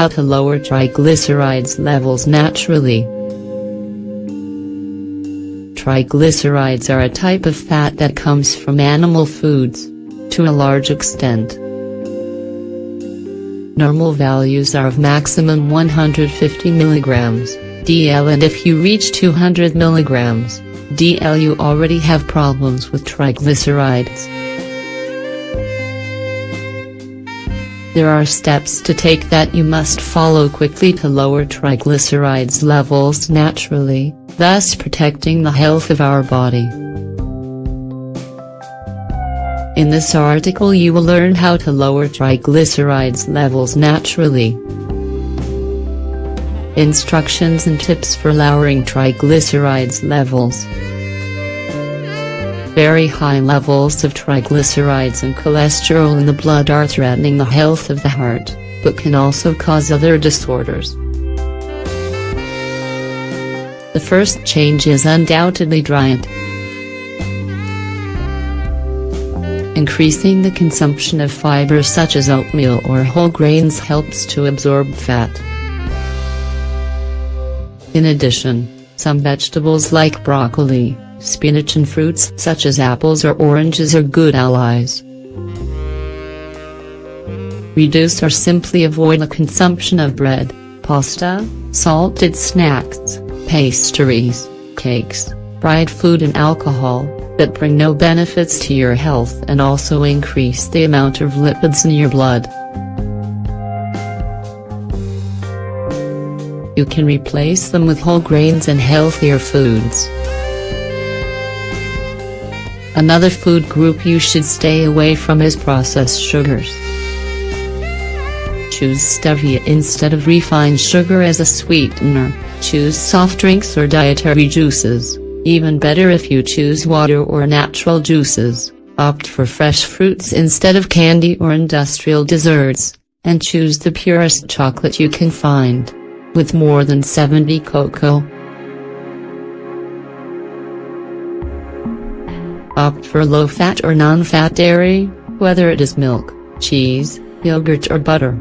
how to lower triglycerides levels naturally. Triglycerides are a type of fat that comes from animal foods, to a large extent. Normal values are of maximum 150 mg, DL, and if you reach 200 mg, DL, you already have problems with triglycerides. There are steps to take that you must follow quickly to lower triglycerides levels naturally, thus protecting the health of our body. In this article you will learn how to lower triglycerides levels naturally. Instructions and tips for lowering triglycerides levels. Very high levels of triglycerides and cholesterol in the blood are threatening the health of the heart, but can also cause other disorders. The first change is undoubtedly diet. Increasing the consumption of fiber such as oatmeal or whole grains helps to absorb fat. In addition, some vegetables like broccoli, spinach and fruits such as apples or oranges are good allies. Reduce or simply avoid the consumption of bread, pasta, salted snacks, pastries, cakes, fried food and alcohol, that bring no benefits to your health and also increase the amount of lipids in your blood. You can replace them with whole grains and healthier foods. Another food group you should stay away from is processed sugars. Choose stevia instead of refined sugar as a sweetener, choose soft drinks or dietary juices, even better if you choose water or natural juices, opt for fresh fruits instead of candy or industrial desserts, and choose the purest chocolate you can find, with more than 70 cocoa. Opt for low-fat or non-fat dairy, whether it is milk, cheese, yogurt or butter.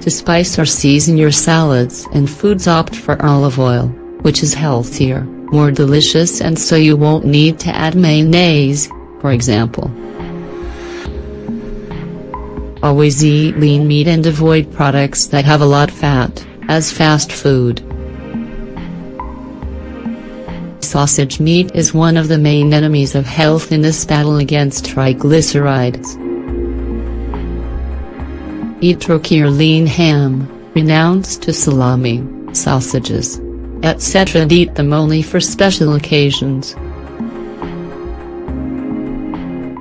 To spice or season your salads and foods, opt for olive oil, which is healthier, more delicious, and so you won't need to add mayonnaise, for example. Always eat lean meat and avoid products that have a lot of fat, as fast food. Sausage meat is one of the main enemies of health in this battle against triglycerides. Eat turkey or lean ham, renounce to salami, sausages, etc. and eat them only for special occasions.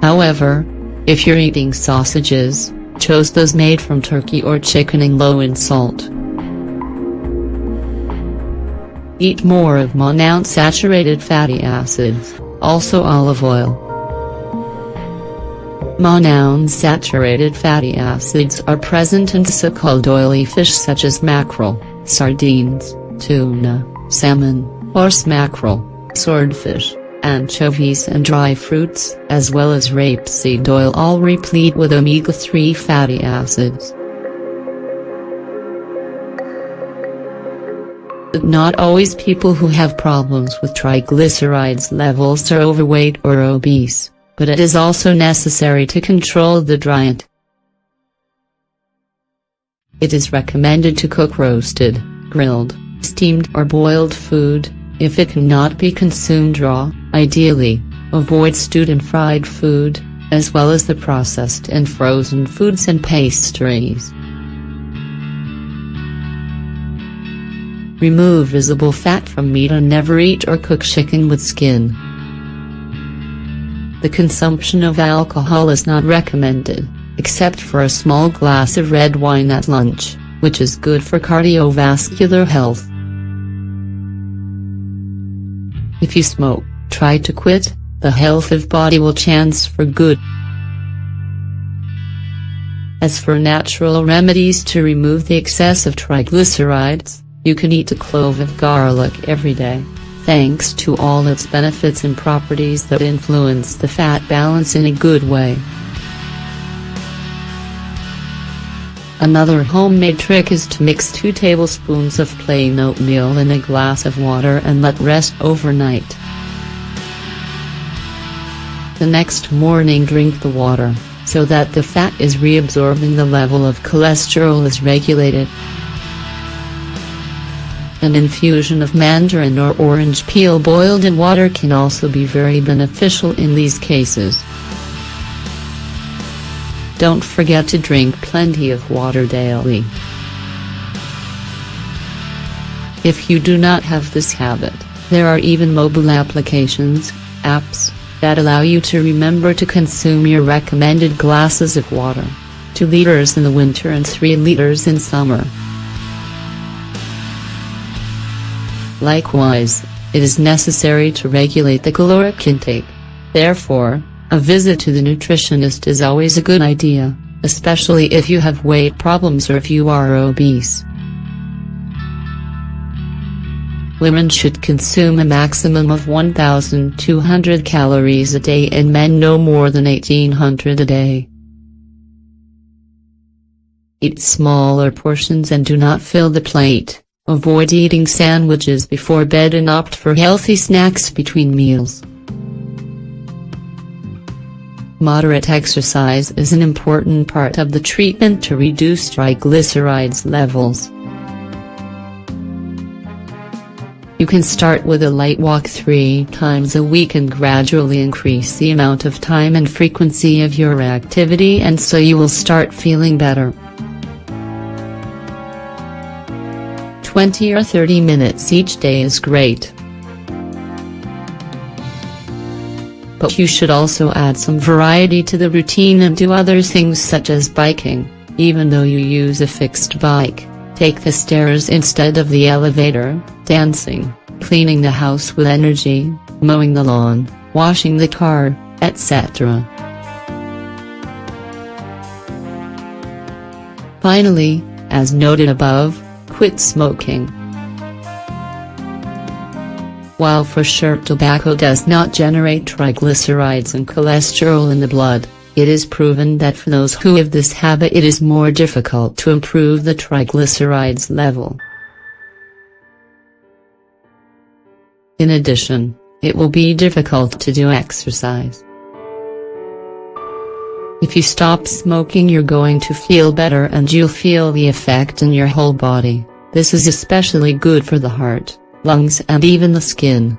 However, if you're eating sausages, choose those made from turkey or chicken and low in salt. Eat more of monounsaturated fatty acids, also olive oil. Monounsaturated fatty acids are present in so-called oily fish such as mackerel, sardines, tuna, salmon, horse mackerel, swordfish, anchovies and dry fruits, as well as rapeseed oil, all replete with omega-3 fatty acids. But not always people who have problems with triglycerides levels are overweight or obese, but it is also necessary to control the diet. It is recommended to cook roasted, grilled, steamed or boiled food. If it cannot be consumed raw, ideally, avoid stewed and fried food, as well as the processed and frozen foods and pastries. Remove visible fat from meat and never eat or cook chicken with skin. The consumption of alcohol is not recommended, except for a small glass of red wine at lunch, which is good for cardiovascular health. If you smoke, try to quit. The health of body will change for good. As for natural remedies to remove the excess of triglycerides, you can eat a clove of garlic every day, thanks to all its benefits and properties that influence the fat balance in a good way. Another homemade trick is to mix 2 tablespoons of plain oatmeal in a glass of water and let rest overnight. The next morning drink the water, so that the fat is reabsorbed and the level of cholesterol is regulated. An infusion of mandarin or orange peel boiled in water can also be very beneficial in these cases. Don't forget to drink plenty of water daily. If you do not have this habit, there are even mobile applications, apps, that allow you to remember to consume your recommended glasses of water, 2 liters in the winter and 3 liters in summer. Likewise, it is necessary to regulate the caloric intake. Therefore, a visit to the nutritionist is always a good idea, especially if you have weight problems or if you are obese. Women should consume a maximum of 1,200 calories a day and men no more than 1,800 a day. Eat smaller portions and do not fill the plate. Avoid eating sandwiches before bed and opt for healthy snacks between meals. Moderate exercise is an important part of the treatment to reduce triglycerides levels. You can start with a light walk 3 times a week and gradually increase the amount of time and frequency of your activity, and so you will start feeling better. 20 or 30 minutes each day is great. But you should also add some variety to the routine and do other things such as biking. Even though you use a fixed bike, take the stairs instead of the elevator, dancing, cleaning the house with energy, mowing the lawn, washing the car, etc. Finally, as noted above, quit smoking. While for sure tobacco does not generate triglycerides and cholesterol in the blood, it is proven that for those who have this habit it is more difficult to improve the triglycerides level. In addition, it will be difficult to do exercise. If you stop smoking, you're going to feel better and you'll feel the effect in your whole body. This is especially good for the heart, lungs and even the skin.